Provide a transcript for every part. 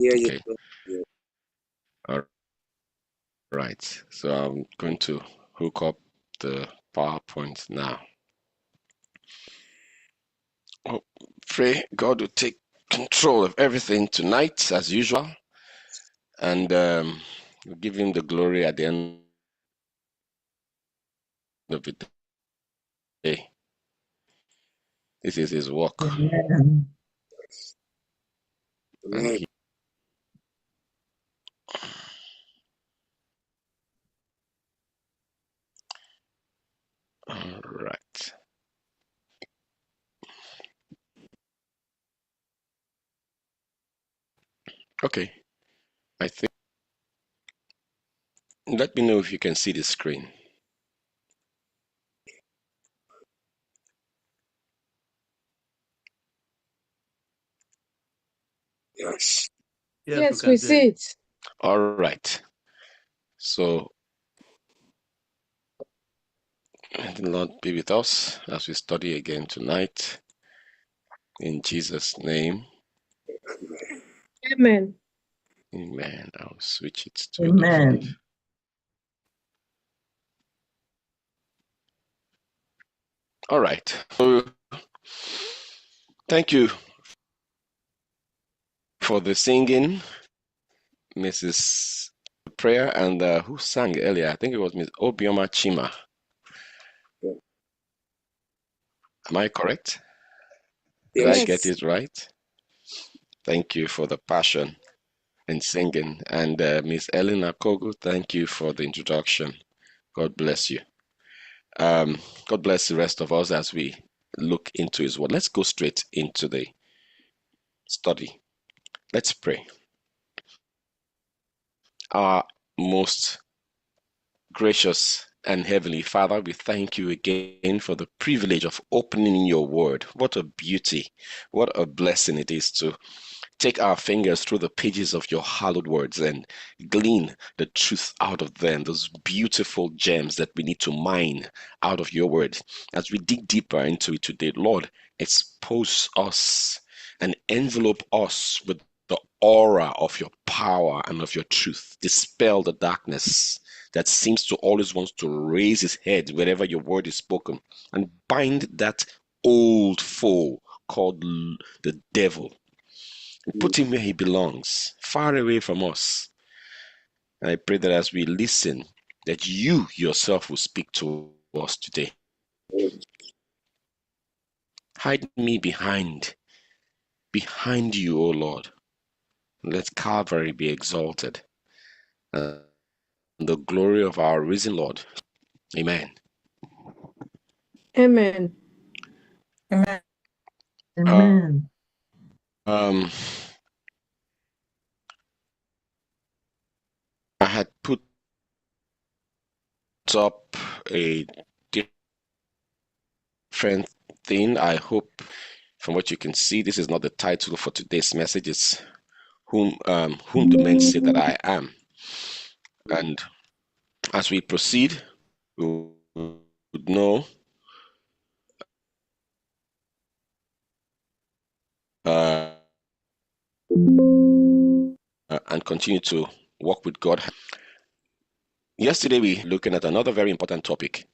Yeah, you Okay. too. Yeah. All right. So I'm going to hook up the PowerPoint now. Oh, pray God will take control of everything tonight, as usual, and we'll give Him the glory at the end of the day. This is His work, Amen. and Amen. all right. Okay. I think. Let me know if you can see the screen. Yes. Yes, we see it. All right. So, may the Lord be with us as we study again tonight. In Jesus' name, Amen. amen. I'll switch it to a different. Amen. All right. So, thank you for the singing, Mrs. Prayer, and who sang earlier? I think it was Miss Obioma Chima. Am I correct? Did I Yes. get Yes. it right? Thank you for the passion in singing. And Miss Elena Kogu, thank you for the introduction. God bless you. God bless the rest of us as we look into His Word. Let's go straight into the study. Let's pray. Our most gracious and Heavenly Father, we thank you again for the privilege of opening your Word. What a beauty, what a blessing it is to take our fingers through the pages of your hallowed words and glean the truth out of them, those beautiful gems that we need to mine out of your word. As we dig deeper into it today, Lord, expose us and envelope us with the aura of your power and of your truth. Dispel the darkness that seems to always wants to raise his head wherever your word is spoken, and bind that old foe called the devil. Put him where he belongs, far away from us. And I pray that as we listen, that you yourself will speak to us today. Hide me behind you, O Lord. Let Calvary be exalted, and the glory of our risen Lord. Amen. Amen. Amen. Uh, Amen. um, I had put up a different thing. I hope from what you can see, this is not the title for today's message. It's whom do men say that I am? And as we proceed, we would know uh, and continue to walk with God. Yesterday, we looking at another very important topic,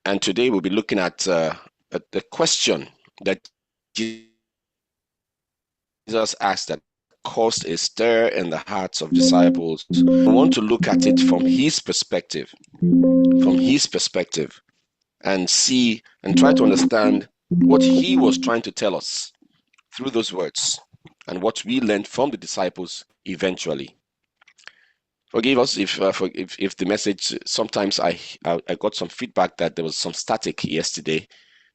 and today we'll be looking at the question that Jesus asked that caused a stir in the hearts of disciples. We want to look at it from his perspective, and see and try to understand what he was trying to tell us through those words and what we learned from the disciples eventually. Forgive us if the message, sometimes I got some feedback that there was some static yesterday.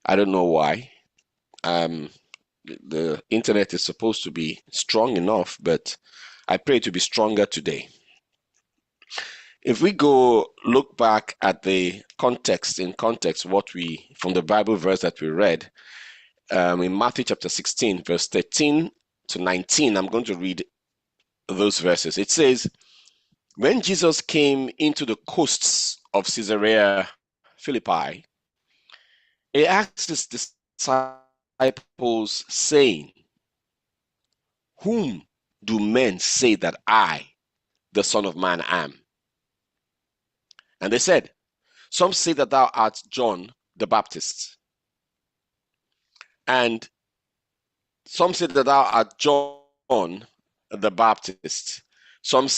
I don't know why. Um, the internet is supposed to be strong enough, but I pray to be stronger today. If we go look back at the context, what we, from the Bible verse that we read, in Matthew chapter 16, verse 13 to 19, I'm going to read those verses. It says, when Jesus came into the coasts of Caesarea Philippi, he asked his disciples, saying, whom do men say that I, the Son of Man, am? And they said, some say that thou art John the Baptist, and some say that thou art John the Baptist. Some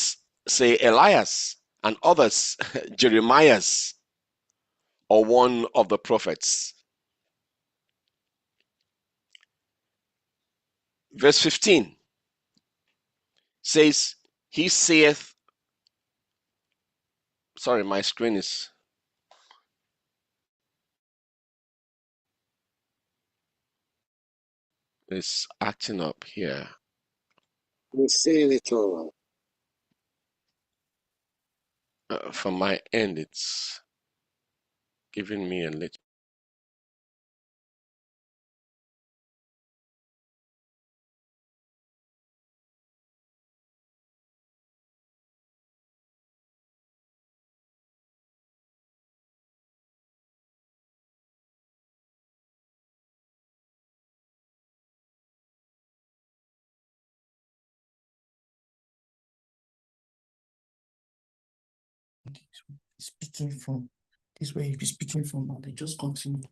say Elias, and others Jeremiah's, or one of the prophets. Verse 15 says, he saith, sorry, my screen is acting up here. We're seeing it all. From my end, it's giving me a little. Speaking from this way, if you're speaking from, they just continue.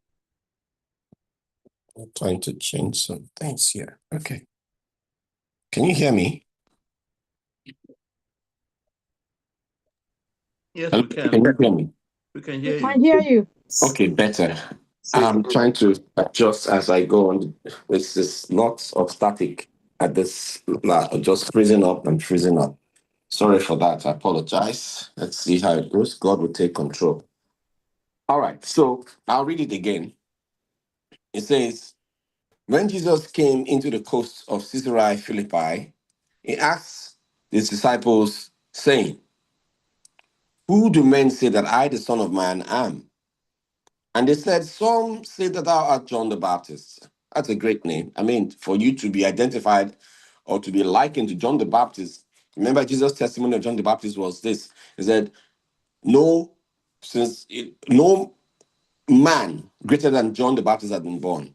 I'm trying to change some things here. Okay. Can you hear me? Yes, we can. Can you hear me? We can hear We you. can hear you. Okay, better. I'm trying to adjust as I go on. This is lots of static at this, just freezing up and freezing up. Sorry for that. I apologize. Let's see how it goes. God will take control. All right, so I'll read it again. It says, when Jesus came into the coast of Caesarea Philippi, he asked his disciples, saying, who do men say that I, the Son of Man, am? And they said, some say that thou art John the Baptist. That's a great name. I mean, for you to be identified or to be likened to John the Baptist. Remember, Jesus' testimony of John the Baptist was this. He said, no man greater than John the Baptist had been born.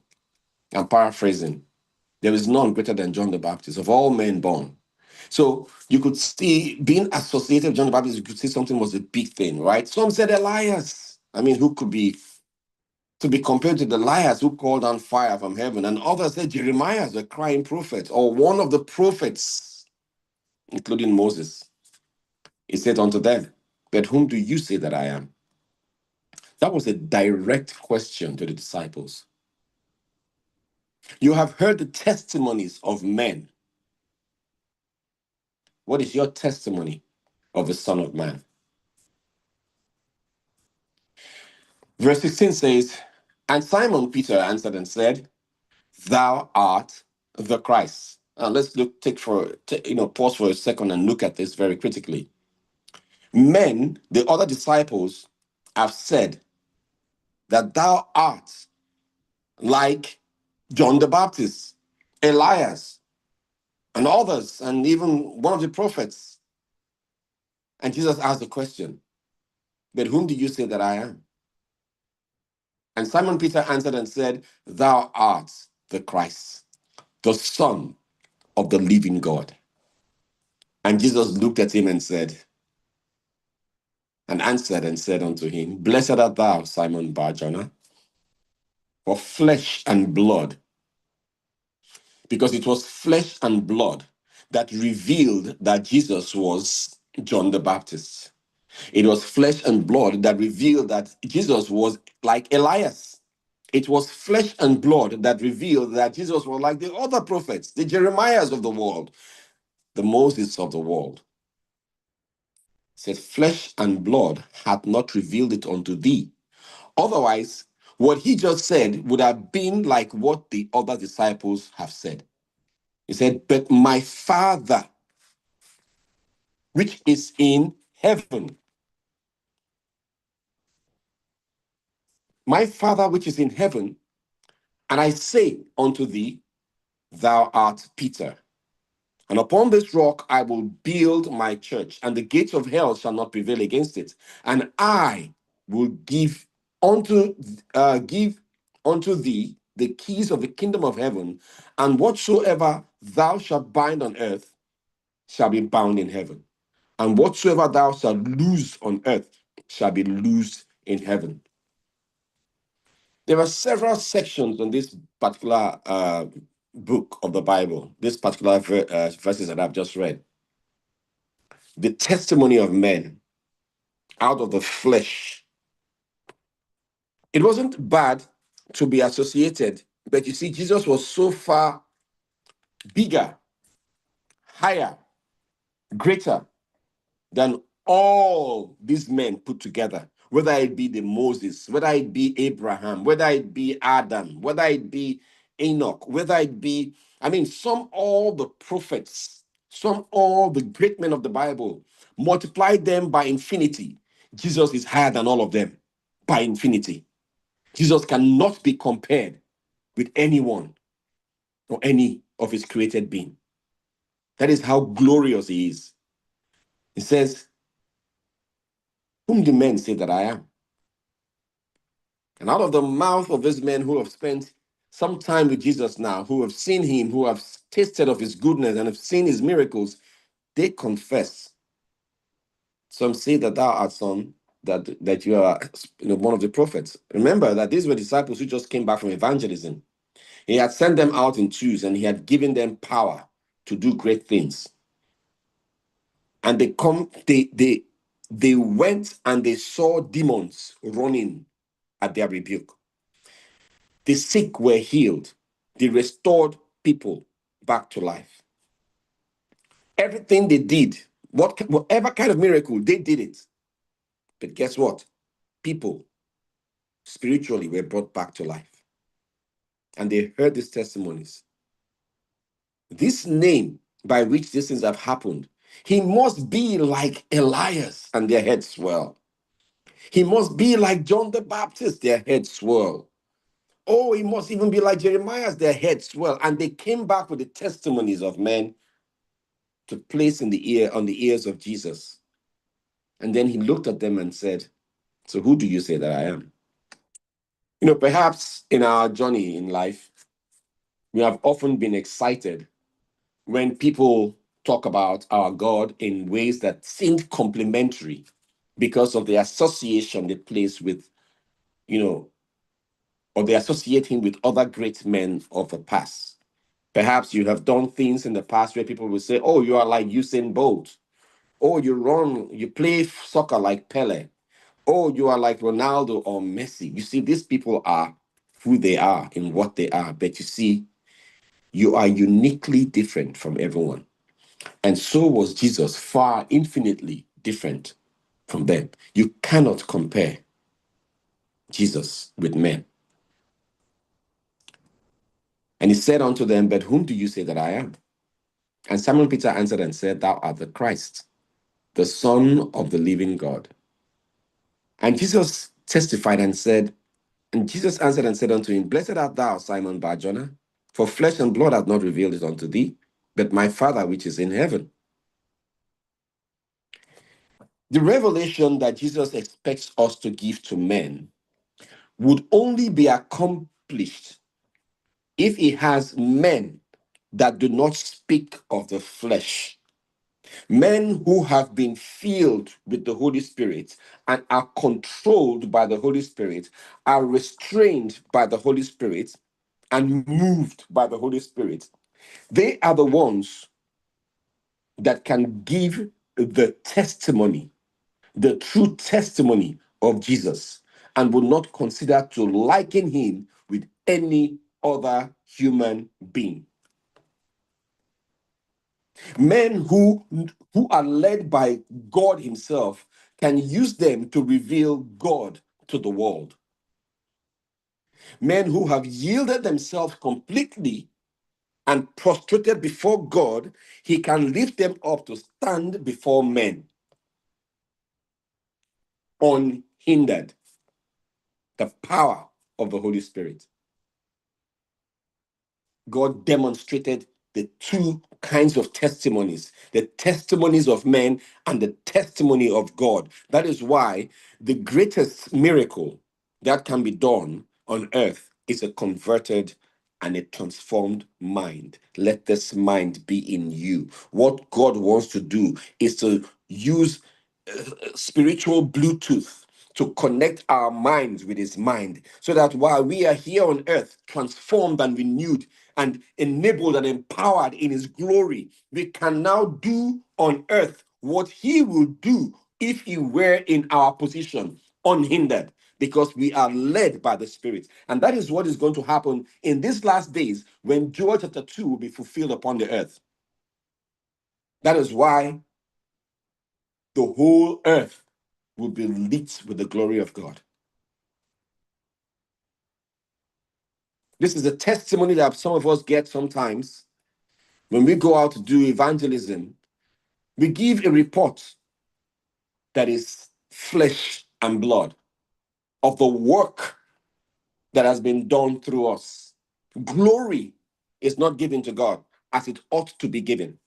I'm paraphrasing. There is none greater than John the Baptist of all men born. So you could see, being associated with John the Baptist, you could see something was a big thing, right? Some said Elias. I mean, who could be to be compared to the Elias who called down fire from heaven? And others said Jeremiah, the crying prophet, or one of the prophets, including Moses. He said unto them, but whom do you say that I am? That was a direct question to the disciples. You have heard the testimonies of men. What is your testimony of the Son of Man? Verse 16 says, and Simon Peter answered and said, thou art the Christ. Now let's pause for a second and look at this very critically. Men, the other disciples, have said that thou art like John the Baptist, Elias, and others, and even one of the prophets. And Jesus asked the question, but whom do you say that I am? And Simon Peter answered and said, thou art the Christ, the Son of the living God. And Jesus looked at him and said, and answered and said unto him, blessed art thou, Simon Bar-Jonah, for flesh and blood, because it was flesh and blood that revealed that Jesus was John the Baptist. It was flesh and blood that revealed that Jesus was like Elias. It was flesh and blood that revealed that Jesus was like the other prophets, the Jeremiahs of the world, the Moses of the world. It said, flesh and blood hath not revealed it unto thee. Otherwise, what he just said would have been like what the other disciples have said. He said, but my Father, which is in heaven, my Father, which is in heaven, and I say unto thee, thou art Peter. And upon this rock I will build my church, and the gates of hell shall not prevail against it. And I will give unto thee the keys of the kingdom of heaven, and whatsoever thou shalt bind on earth shall be bound in heaven, and whatsoever thou shalt loose on earth shall be loosed in heaven. There are several sections on this particular book of the Bible, this particular verses that I've just read. The testimony of men out of the flesh. It wasn't bad to be associated, but you see, Jesus was so far bigger, higher, greater than all these men put together, whether it be the Moses, whether it be Abraham, whether it be Adam, whether it be Enoch, whether it be, some all the prophets, some all the great men of the Bible, multiply them by infinity. Jesus is higher than all of them by infinity. Jesus cannot be compared with anyone or any of his created being. That is how glorious he is. He says, whom do men say that I am? And out of the mouth of these men who have spent some time with Jesus now, who have seen him, who have tasted of his goodness and have seen his miracles, they confess. Some say that thou art son, that you are one of the prophets. Remember that these were disciples who just came back from evangelism. He had sent them out in twos and he had given them power to do great things. And they went and they saw demons running at their rebuke. The sick were healed. They restored people back to life. Everything they did, whatever kind of miracle, they did it. But guess what? People spiritually were brought back to life. And they heard these testimonies. This name by which these things have happened, he must be like Elias, and their heads swell. He must be like John the Baptist, their heads swell. Oh, he must even be like Jeremiah's, their heads swell. And they came back with the testimonies of men to place on the ears of Jesus. And then he looked at them and said, so who do you say that I am? Perhaps in our journey in life, we have often been excited when people talk about our God in ways that seemed complimentary because of the association they place with, or they associate him with other great men of the past. Perhaps you have done things in the past where people will say, oh, you are like Usain Bolt. Oh, you play soccer like Pele. Oh, you are like Ronaldo or Messi. You see, these people are who they are and what they are. But you see, you are uniquely different from everyone. And so was Jesus, far infinitely different from them. You cannot compare Jesus with men. And he said unto them, but whom do you say that I am? And Simon Peter answered and said, thou art the Christ, the Son of the living God. And Jesus testified and said, and Jesus answered and said unto him, blessed art thou, Simon Bar-Jonah, for flesh and blood hath not revealed it unto thee, but my Father which is in heaven. The revelation that Jesus expects us to give to men would only be accomplished if he has men that do not speak of the flesh, men who have been filled with the Holy Spirit and are controlled by the Holy Spirit, are restrained by the Holy Spirit, and moved by the Holy Spirit. They are the ones that can give the testimony, the true testimony of Jesus, and will not consider to liken him with any other human being. Men who are led by God himself can use them to reveal God to the world. Men who have yielded themselves completely and prostrated before God, he can lift them up to stand before men unhindered. The power of the Holy Spirit. God demonstrated the two kinds of testimonies, the testimonies of men and the testimony of God. That is why the greatest miracle that can be done on earth is a converted and a transformed mind. Let this mind be in you. What God wants to do is to use spiritual Bluetooth to connect our minds with his mind, so that while we are here on earth, transformed and renewed and enabled and empowered in his glory, we can now do on earth what he will do if he were in our position, unhindered, because we are led by the Spirit. And that is what is going to happen in these last days when Joel chapter 2 will be fulfilled upon the earth. That is why the whole earth will be lit with the glory of God. This is a testimony that some of us get sometimes when we go out to do evangelism. We give a report that is flesh and blood of the work that has been done through us. Glory is not given to God as it ought to be given.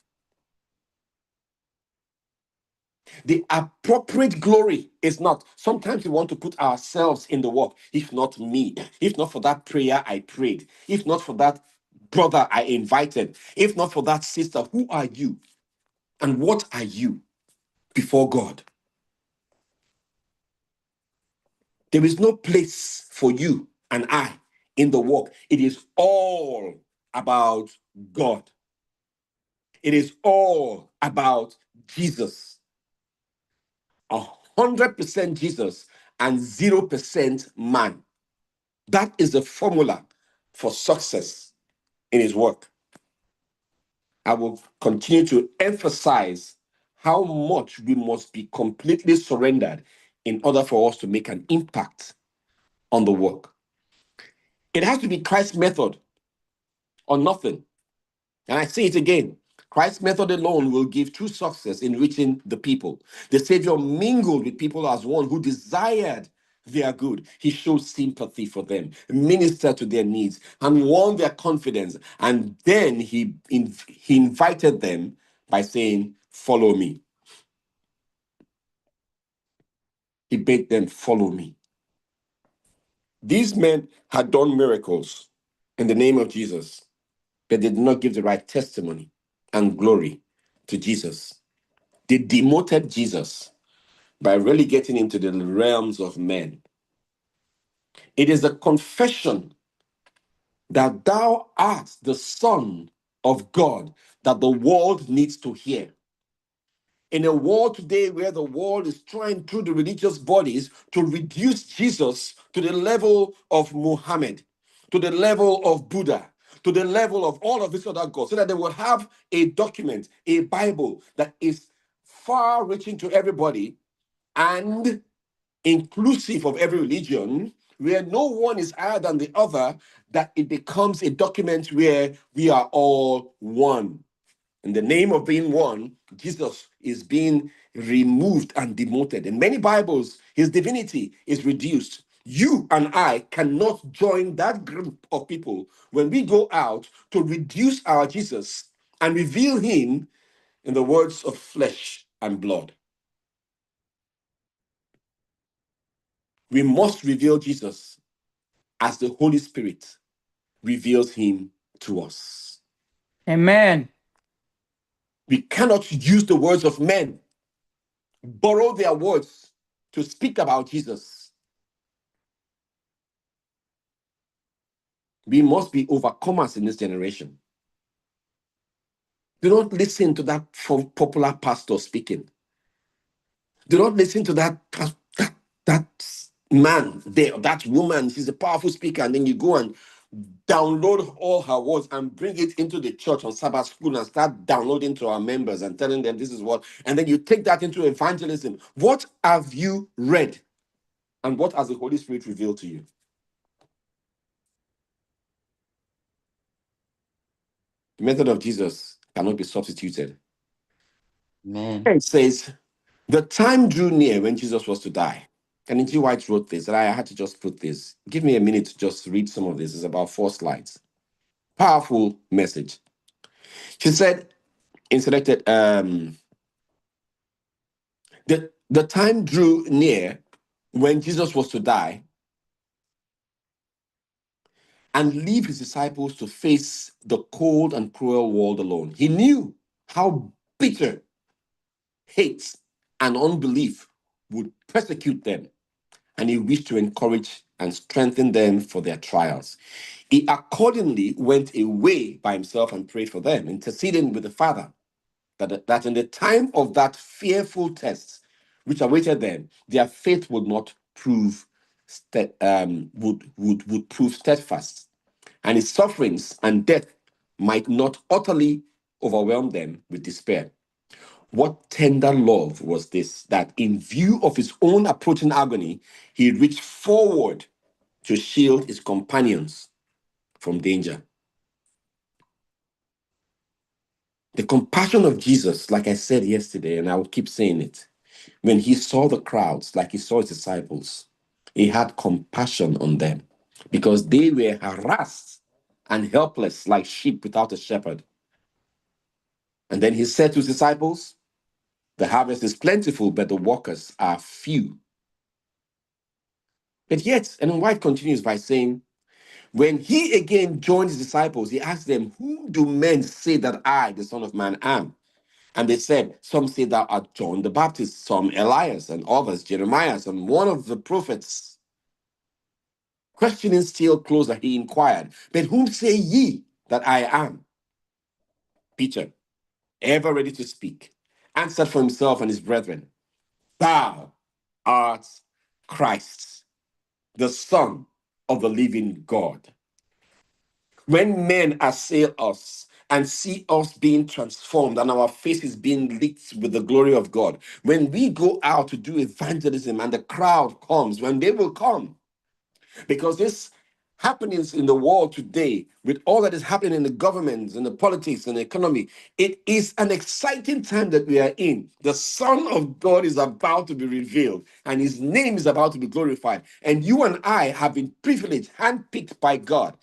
The appropriate glory is not. Sometimes we want to put ourselves in the work. If not me, if not for that prayer I prayed, if not for that brother I invited, if not for that sister, who are you? And what are you before God? There is no place for you and I in the work. It is all about God. It is all about Jesus. 100% Jesus and 0% man. That is the formula for success in his work. I will continue to emphasize how much we must be completely surrendered in order for us to make an impact on the work. It has to be Christ's method or nothing. And I say it again. Christ's method alone will give true success in reaching the people. The Savior mingled with people as one who desired their good. He showed sympathy for them, ministered to their needs, and won their confidence. And then he invited them by saying, "Follow me." He bade them, "Follow me." These men had done miracles in the name of Jesus, but they did not give the right testimony and glory to Jesus. They demoted Jesus by relegating him to the realms of men. It is a confession that thou art the Son of God that the world needs to hear. In a world today where the world is trying through the religious bodies to reduce Jesus to the level of Muhammad, to the level of Buddha, to the level of all of these other gods, so that they will have a document, a Bible that is far reaching to everybody and inclusive of every religion, where no one is higher than the other, that it becomes a document where we are all one. In the name of being one, Jesus is being removed and demoted. In many Bibles, his divinity is reduced. You and I cannot join that group of people when we go out to reduce our Jesus and reveal him in the words of flesh and blood. We must reveal Jesus as the Holy Spirit reveals him to us. Amen. We cannot use the words of men, borrow their words to speak about Jesus. We must be overcomers in this generation. Do not listen to that popular pastor speaking. Do not listen to that man there, that woman. She's a powerful speaker, and then you go and download all her words and bring it into the church on Sabbath school and start downloading to our members and telling them this is what, and then you take that into evangelism. What have you read? And what has the Holy Spirit revealed to you? The method of Jesus cannot be substituted. Amen. It says, the time drew near when Jesus was to die. And N.G. White wrote this, and I had to just put this. Give me a minute to just read some of this. It's about 4 slides. Powerful message. She said, in selected, the time drew near when Jesus was to die, and leave his disciples to face the cold and cruel world alone. He knew how bitter hate and unbelief would persecute them, and he wished to encourage and strengthen them for their trials. He accordingly went away by himself and prayed for them, interceding with the Father, that in the time of that fearful test which awaited them, their faith would not prove would prove steadfast, and his sufferings and death might not utterly overwhelm them with despair. What tender love was this, that in view of his own approaching agony, he reached forward to shield his companions from danger. The compassion of Jesus, like I said yesterday, and I will keep saying it, when he saw the crowds, like he saw his disciples, he had compassion on them because they were harassed and helpless like sheep without a shepherd. And then he said to his disciples, the harvest is plentiful, but the workers are few. But yet, Ellen White continues by saying, when he again joined his disciples, he asked them, who do men say that I, the Son of Man, am? And they said, some say thou art John the Baptist, some Elias, and others Jeremiah, and one of the prophets. Questioning still closer, he inquired, but whom say ye that I am? Peter, ever ready to speak, answered for himself and his brethren, thou art Christ, the Son of the living God. When men assail us and see us being transformed and our faces being lit with the glory of God, when we go out to do evangelism and the crowd comes, when they will come, because this happenings in the world today, with all that is happening in the governments and the politics and the economy, it is an exciting time that we are in. The Son of God is about to be revealed and his name is about to be glorified. And you and I have been privileged, handpicked by God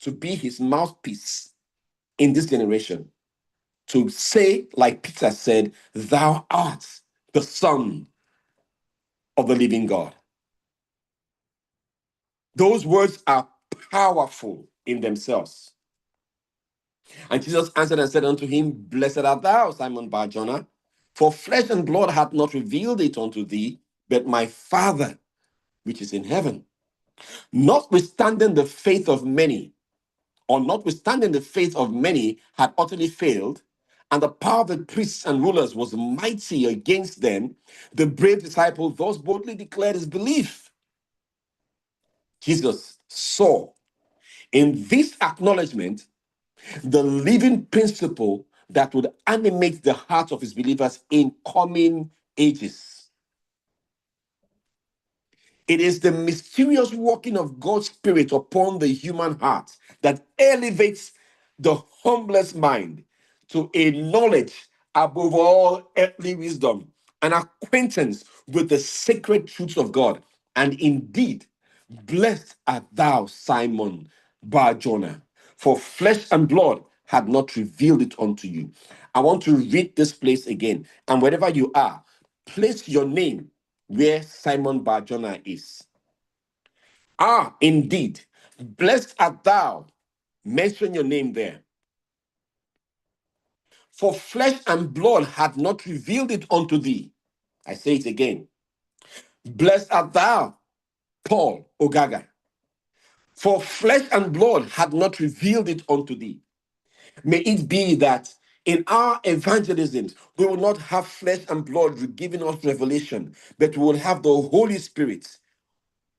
to be his mouthpiece in this generation, to say, like Peter said, thou art the Son of the living God. Those words are powerful in themselves. And Jesus answered and said unto him, blessed art thou, Simon Bar-Jonah, for flesh and blood hath not revealed it unto thee, but my Father which is in heaven. Notwithstanding the faith of many, or notwithstanding the faith of many had utterly failed, and the power of the priests and rulers was mighty against them, the brave disciple thus boldly declared his belief. Jesus saw in this acknowledgement the living principle that would animate the hearts of his believers in coming ages. It is the mysterious working of God's Spirit upon the human heart that elevates the humblest mind to a knowledge above all earthly wisdom, an acquaintance with the sacred truths of God. And indeed, blessed art thou, Simon Bar-Jonah, for flesh and blood had not revealed it unto you. I want to read this place again. And wherever you are, place your name where Simon Bar-Jonah is. Ah, indeed, blessed art thou. Mention your name there. For flesh and blood had not revealed it unto thee. I say it again. Blessed art thou, Paul Ogaga. For flesh and blood had not revealed it unto thee. May it be that in our evangelisms, we will not have flesh and blood giving us revelation, but we will have the Holy Spirit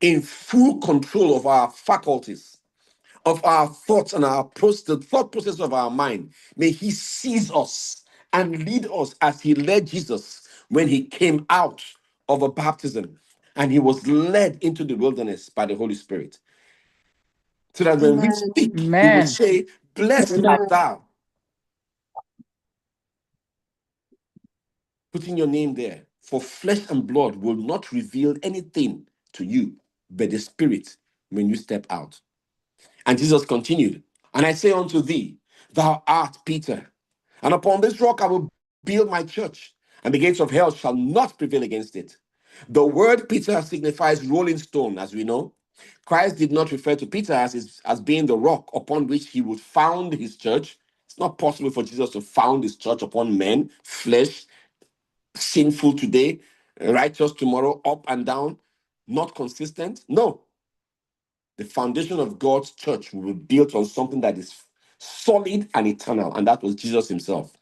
in full control of our faculties, of our thoughts and the thought process of our mind. May he seize us and lead us as he led Jesus when he came out of a baptism and he was led into the wilderness by the Holy Spirit. So that when we speak, we will Amen. say, blessed art thou. Putting your name there. For flesh and blood will not reveal anything to you, but the Spirit when you step out. And Jesus continued, and I say unto thee, thou art Peter, and upon this rock I will build my church, and the gates of hell shall not prevail against it. The word Peter signifies rolling stone, as we know. Christ did not refer to Peter as being the rock upon which he would found his church. It's not possible for Jesus to found his church upon men, flesh, sinful today, righteous tomorrow, up and down, not consistent. No. The foundation of God's church will be built on something that is solid and eternal, and that was Jesus himself.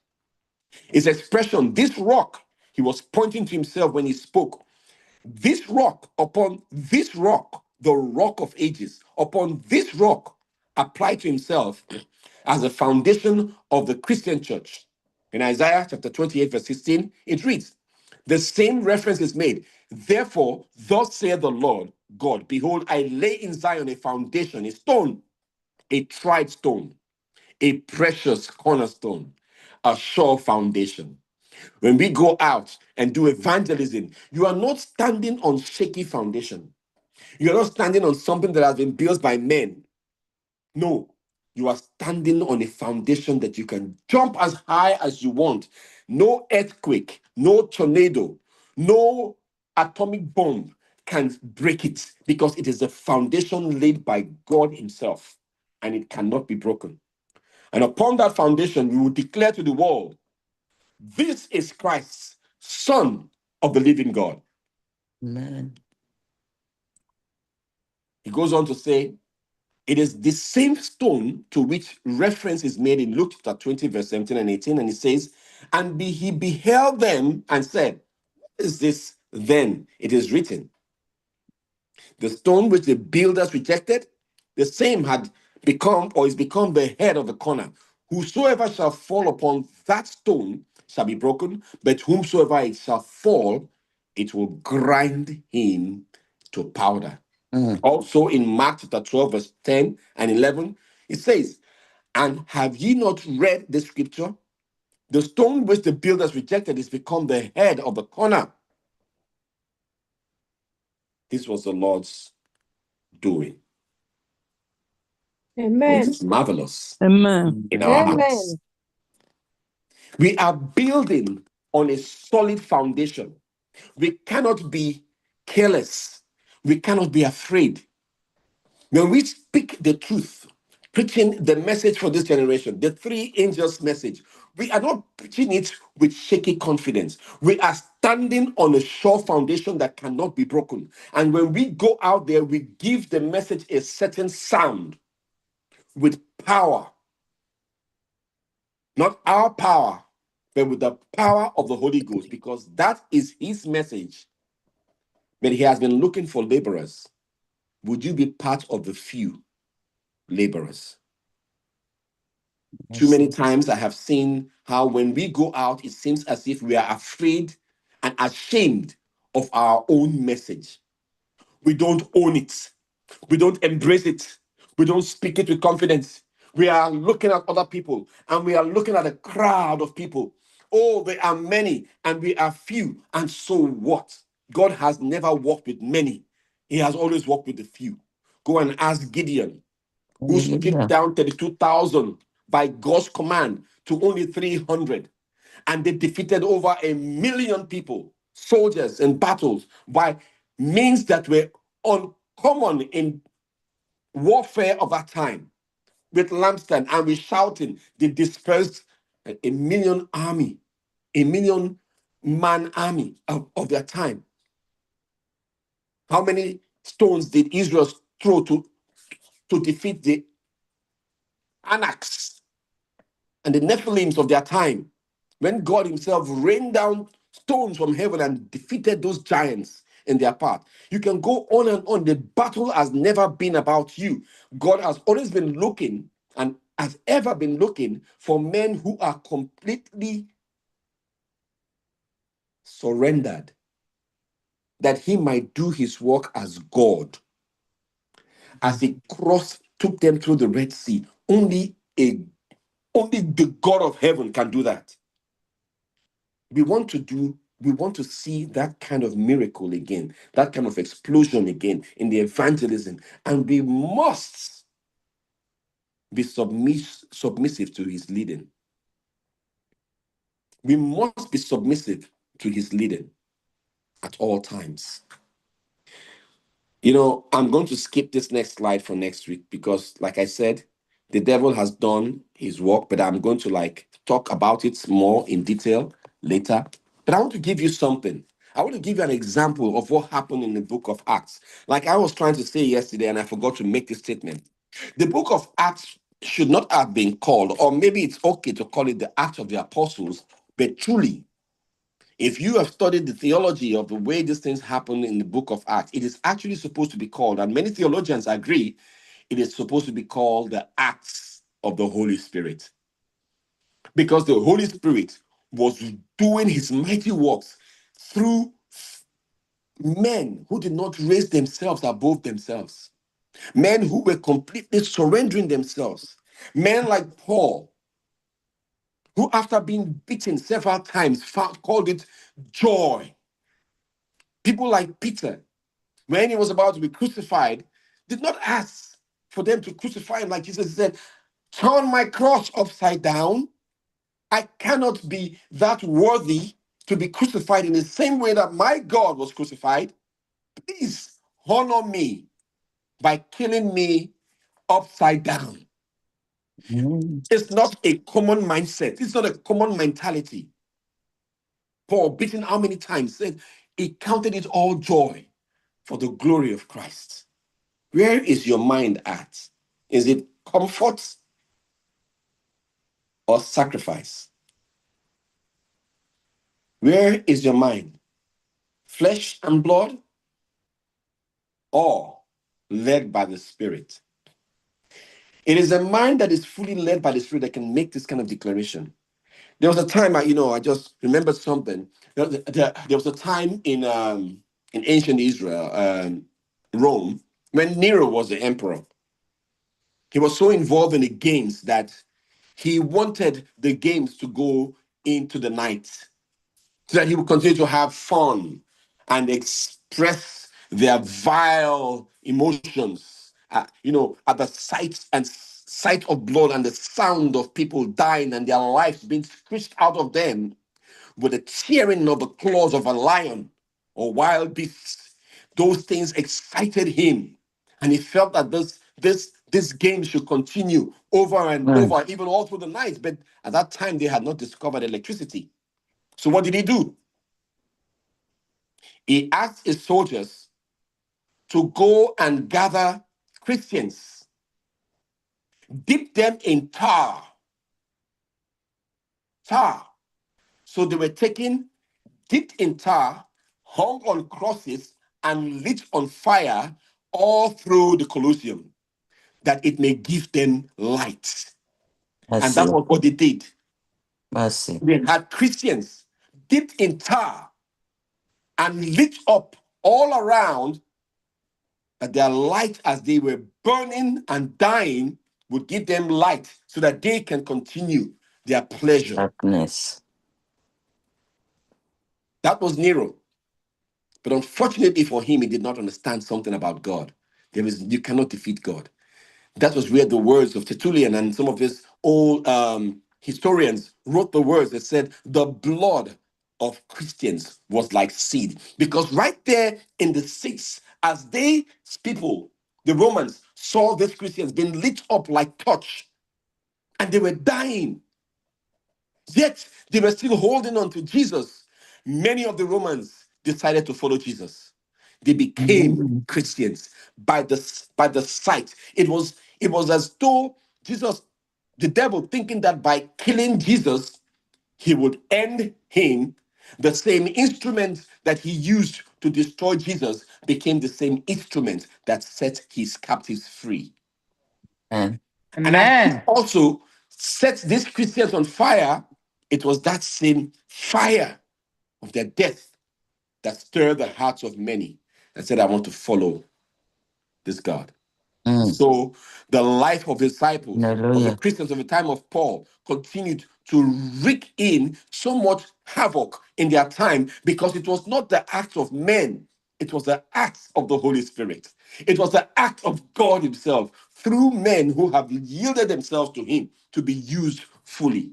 His expression, this rock, he was pointing to himself when he spoke. This rock, upon this rock, the rock of ages, upon this rock, applied to himself as the foundation of the Christian church. In Isaiah chapter 28, verse 16, it reads, the same reference is made. Therefore, thus saith the Lord God, behold, I lay in Zion a foundation, a stone, a tried stone, a precious cornerstone, a sure foundation. When we go out and do evangelism, you are not standing on shaky foundation. You are not standing on something that has been built by men. No, you are standing on a foundation that you can jump as high as you want. No earthquake, no tornado, no atomic bomb can break it because it is a foundation laid by God himself and it cannot be broken. And upon that foundation, we will declare to the world, this is Christ, Son of the living God. Amen. He goes on to say, it is the same stone to which reference is made in Luke chapter 20, verse 17 and 18. And he says, he beheld them and said, what is this then? It is written, the stone which the builders rejected, the same had become or is become the head of the corner. Whosoever shall fall upon that stone shall be broken, but whomsoever it shall fall, it will grind him to powder. Also in Mark chapter 12, verse 10 and 11, it says, and have ye not read the scripture? The stone which the builders rejected is become the head of the corner. This was the Lord's doing. And it Amen. is marvelous Amen. in our Amen. hearts. We are building on a solid foundation. We cannot be careless. We cannot be afraid. When we speak the truth, preaching the message for this generation, the three angels' message, we are not preaching it with shaky confidence. We are standing on a sure foundation that cannot be broken. And when we go out there, we give the message a certain sound with power. Not our power, but with the power of the Holy Ghost, because that is his message. But he has been looking for laborers. Would you be part of the few laborers? Too many times I have seen how when we go out, it seems as if we are afraid and ashamed of our own message. We don't own it. We don't embrace it. We don't speak it with confidence. We are looking at other people and we are looking at a crowd of people. Oh, there are many and we are few. And so what? God has never walked with many. He has always walked with the few. Go and ask Gideon, who stripped down 32,000 by God's command to only 300. And they defeated over 1 million people, soldiers in battles, by means that were uncommon in warfare of that time. With lampstand and with shouting, they dispersed a million army, 1 million man army of their time. How many stones did Israel throw to defeat the Anaks and the Nephilims of their time, when God himself rained down stones from heaven and defeated those giants in their path? You can go on and on. The battle has never been about you. God has always been looking and has ever been looking for men who are completely surrendered, that he might do his work as God. As he took them through the Red Sea, only the God of heaven can do that. We want to see that kind of miracle again, that kind of explosion again in the evangelism, and we must be submissive to his leading. We must be submissive to his leading at all times. I'm going to skip this next slide for next week because, like I said, the devil has done his work, but I'm going to talk about it more in detail later. But I want to give you something. I want to give you an example of what happened in the book of Acts. Like I was trying to say yesterday, and I forgot to make this statement. The book of Acts should not have been called, or maybe it's okay to call it the Acts of the Apostles, but truly, if you have studied the theology of the way these things happen in the book of Acts, it is actually supposed to be called, and many theologians agree, it is supposed to be called the Acts of the Holy Spirit. Because the Holy Spirit was doing his mighty works through men who did not raise themselves above themselves, men who were completely surrendering themselves, men like Paul, who after being beaten several times called it joy. People like Peter, when he was about to be crucified, did not ask for them to crucify him like Jesus said, turn my cross upside down. I cannot be that worthy to be crucified in the same way that my God was crucified. Please honor me by killing me upside down. It's not a common mindset. It's not a common mentality. Paul, beaten how many times, said he counted it all joy for the glory of Christ. Where is your mind at? Is it comfort or sacrifice? Where is your mind? Flesh and blood or led by the Spirit? It is a mind that is fully led by the Spirit that can make this kind of declaration. There was a time, I just remembered something. There was a time in ancient Israel, Rome, when Nero was the emperor. He was so involved in the games that he wanted the games to go into the night so that he would continue to have fun and express their vile emotions. At the sight of blood and the sound of people dying and their lives being squished out of them with the tearing of the claws of a lion or wild beasts. Those things excited him, and he felt that this game should continue over and over, even all through the night. But at that time, they had not discovered electricity. So what did he do? He asked his soldiers to go and gather Christians, dip them in tar. So they were taken, dipped in tar, hung on crosses, and lit on fire all through the Colosseum, that it may give them light. And that was what they did. Mercy. They had Christians dipped in tar and lit up all around, that their light as they were burning and dying would give them light so that they can continue their pleasure. Darkness. That was Nero. But unfortunately for him, he did not understand something about God. You cannot defeat God. That was where the words of Tertullian and some of his old historians wrote the words that said, the blood of Christians was like seed. Because right there in the seats, as people, the Romans, saw these Christians being lit up like torch, and they were dying, yet they were still holding on to Jesus. Many of the Romans decided to follow Jesus. They became Christians by the sight. It was as though Jesus, the devil, thinking that by killing Jesus, he would end him. The same instrument that he used to destroy Jesus became the same instrument that set his captives free. And And as he also set these Christians on fire, it was that same fire of their death that stirred the hearts of many and said, I want to follow this God. So the life of the disciples, of the hallelujah. Christians of the time of Paul, continued to wreak in so much havoc in their time, because it was not the act of men, it was the act of the Holy Spirit. It was the act of God himself through men who have yielded themselves to him to be used fully.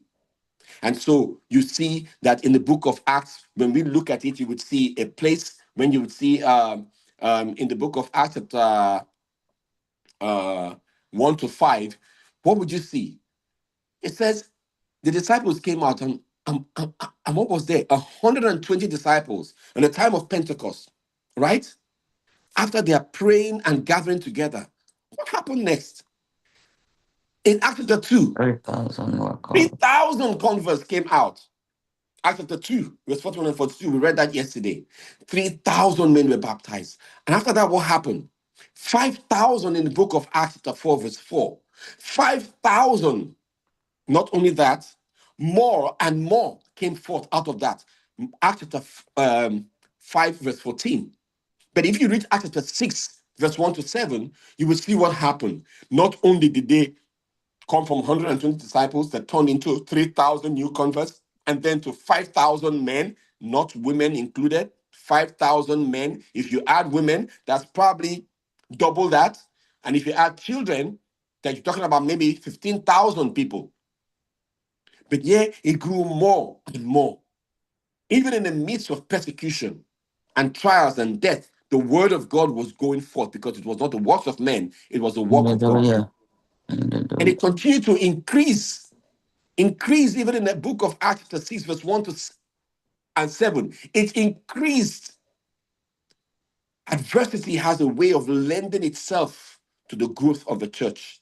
And so you see that in the book of Acts, when we look at it, you would see a place when you would see in the book of Acts, chapter 1 to 5, what would you see? It says the disciples came out, and what was there? 120 disciples in the time of Pentecost, right? After they are praying and gathering together. What happened next? In Acts chapter 2, 3,000 were called. 3,000 converts came out. Acts chapter 2, verse 41 and 42, we read that yesterday. 3,000 men were baptized. And after that, what happened? 5,000 in the book of Acts chapter 4, verse 4. 5,000. Not only that, more and more came forth out of that. Acts chapter 5, verse 14. But if you read Acts chapter 6, verse 1 to 7, you will see what happened. Not only did they come from 120 disciples that turned into 3,000 new converts, and then to 5,000 men, not women included, 5,000 men. If you add women, that's probably double that. And if you add children, then you're talking about maybe 15,000 people. But yeah, it grew more and more. Even in the midst of persecution and trials and death, the word of God was going forth because it was not the works of men, it was the work of God. Hallelujah. And Hallelujah. it continued to increase even in the book of Acts, chapter 6, verse 1 to and 7. It increased. Adversity has a way of lending itself to the growth of the church.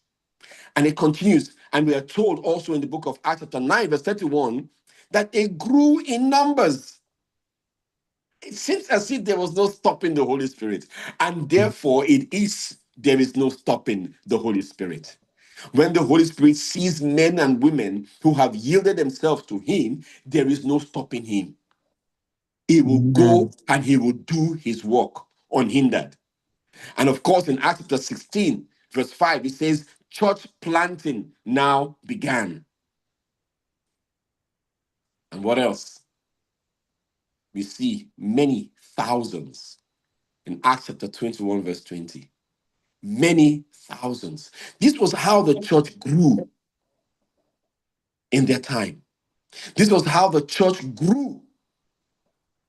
And it continues. And we are told also in the book of Acts, chapter 9, verse 31, that it grew in numbers. It seems as if there was no stopping the Holy Spirit. And therefore, there is no stopping the Holy Spirit. When the Holy Spirit sees men and women who have yielded themselves to Him, there is no stopping Him. He will go Amen. and He will do His work unhindered. And of course, in Acts chapter 16, verse 5, it says, church planting now began. And what else? We see many thousands in Acts chapter 21, verse 20. Many thousands. This was how the church grew in their time. This was how the church grew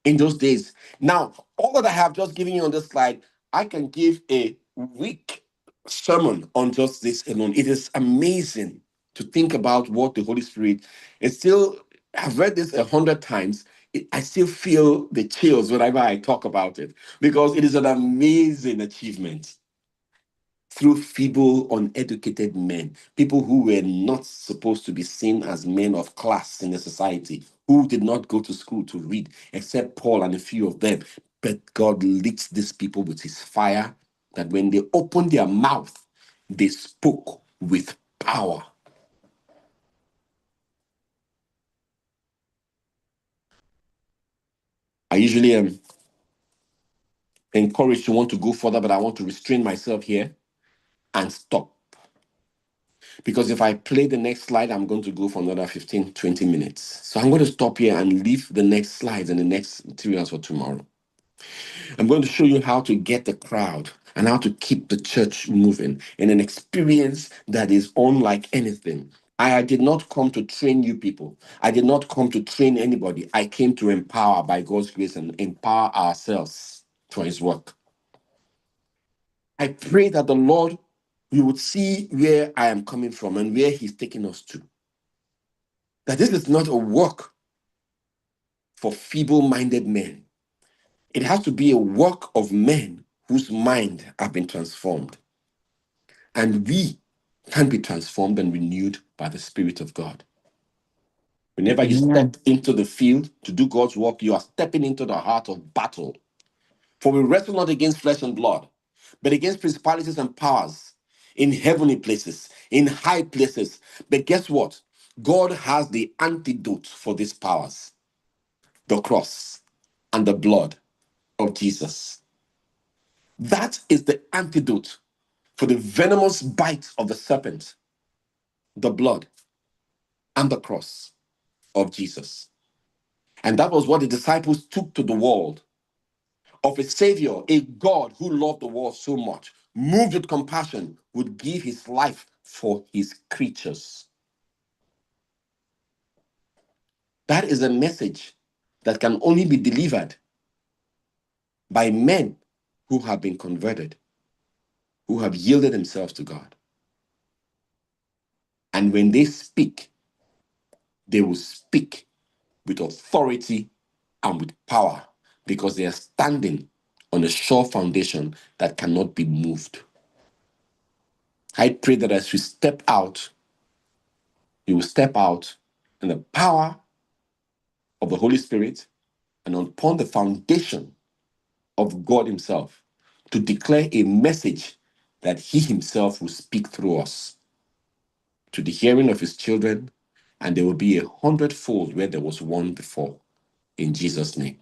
in those days. Now, all that I have just given you on this slide, I can give a week sermon on just this alone. It is amazing to think about what the Holy Spirit is still. I've read this 100 times. I still feel the chills whenever I talk about it because it is an amazing achievement through feeble, uneducated men, people who were not supposed to be seen as men of class in the society, who did not go to school to read, except Paul and a few of them. But God lit these people with his fire, that when they opened their mouth, they spoke with power. I usually am encouraged to want to go further, but I want to restrain myself here and stop. Because if I play the next slide, I'm going to go for another 15, 20 minutes. So I'm going to stop here and leave the next slides and the next materials for tomorrow. I'm going to show you how to get the crowd and how to keep the church moving in an experience that is unlike anything. I did not come to train you people. I did not come to train anybody. I came to empower by God's grace and empower ourselves for his work. I pray that the Lord, you would see where I am coming from and where he's taking us to. That this is not a work for feeble-minded men. It has to be a work of men whose mind have been transformed. And we can be transformed and renewed by the Spirit of God. Whenever you step Amen. into the field to do God's work, you are stepping into the heart of battle. For we wrestle not against flesh and blood, but against principalities and powers in heavenly places, in high places. But guess what? God has the antidote for these powers: the cross and the blood of Jesus. That is the antidote for the venomous bite of the serpent, the blood and the cross of Jesus. And that was what the disciples took to the world, of a savior, a God who loved the world so much, moved with compassion, would give his life for his creatures. That is a message that can only be delivered by men who have been converted, who have yielded themselves to God. And when they speak, they will speak with authority and with power because they are standing on a sure foundation that cannot be moved. I pray that as you step out, you will step out in the power of the Holy Spirit and upon the foundation of God Himself to declare a message that He Himself will speak through us to the hearing of His children, and there will be 100-fold where there was one before. In Jesus' name.